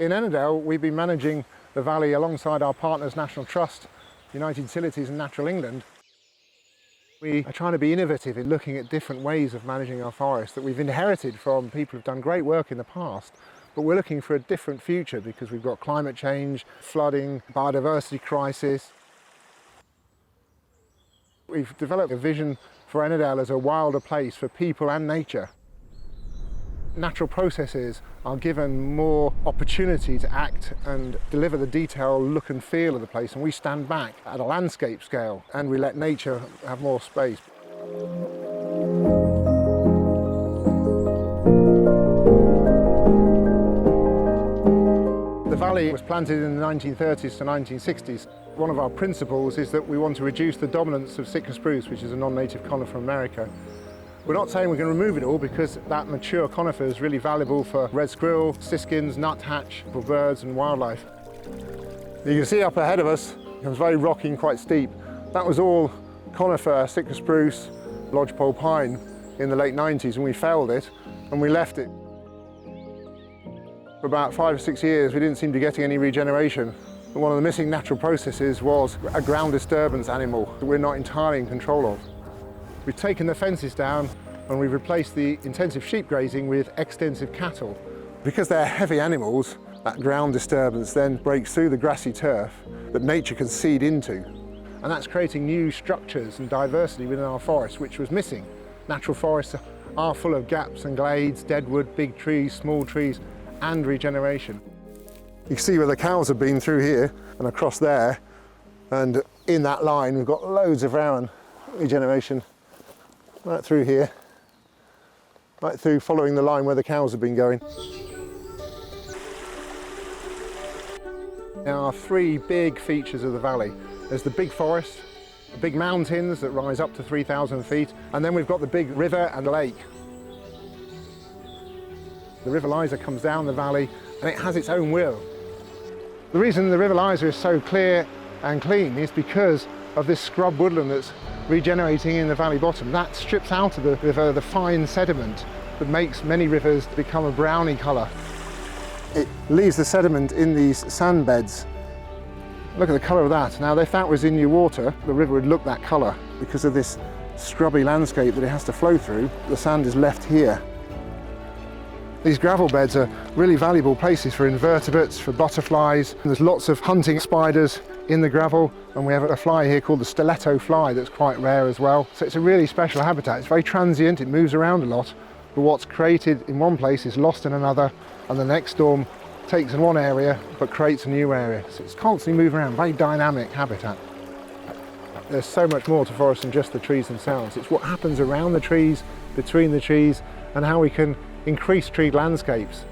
In Ennerdale, we've been managing the valley alongside our partners National Trust, United Utilities and Natural England. We are trying to be innovative in looking at different ways of managing our forests that we've inherited from people who've done great work in the past, but we're looking for a different future because we've got climate change, flooding, biodiversity crisis. We've developed a vision for Ennerdale as a wilder place for people and nature. Natural processes are given more opportunity to act and deliver the detailed look and feel of the place, and we stand back at a landscape scale and we let nature have more space. The valley was planted in the 1930s to 1960s. One of our principles is that we want to reduce the dominance of Sitka spruce, which is a non-native conifer from America. We're not saying we're going to remove it all, because that mature conifer is really valuable for red squirrel, siskins, nuthatch, for birds and wildlife. You can see up ahead of us, it was very rocky and quite steep. That was all conifer, Sitka spruce, lodgepole pine in the late 90s, and we felled it and we left it. For about 5 or 6 years we didn't seem to be getting any regeneration. And one of the missing natural processes was a ground disturbance animal that we're not entirely in control of. We've taken the fences down and we've replaced the intensive sheep grazing with extensive cattle. Because they're heavy animals, that ground disturbance then breaks through the grassy turf that nature can seed into. And that's creating new structures and diversity within our forests, which was missing. Natural forests are full of gaps and glades, deadwood, big trees, small trees, and regeneration. You can see where the cows have been through here and across there, and in that line we've got loads of rowan regeneration right through here, right through following the line where the cows have been going. There are 3 big features of the valley. There's the big forest, the big mountains that rise up to 3,000 feet, and then we've got the big river and lake. The River Liza comes down the valley and it has its own will. The reason the River Liza is so clear and clean is because of this scrub woodland that's regenerating in the valley bottom. That strips out of the river the fine sediment that makes many rivers become a browny colour. It leaves the sediment in these sand beds. Look at the colour of that. Now, if that was in your water, the river would look that colour. Because of this scrubby landscape that it has to flow through, the sand is left here. These gravel beds are really valuable places for invertebrates, for butterflies. There's lots of hunting spiders in the gravel, and we have a fly here called the stiletto fly that's quite rare as well. So it's a really special habitat. It's very transient, it moves around a lot, but what's created in one place is lost in another, and the next storm takes in one area but creates a new area. So it's constantly moving around, very dynamic habitat. There's so much more to forests than just the trees themselves. It's what happens around the trees, between the trees, and how we can increase treed landscapes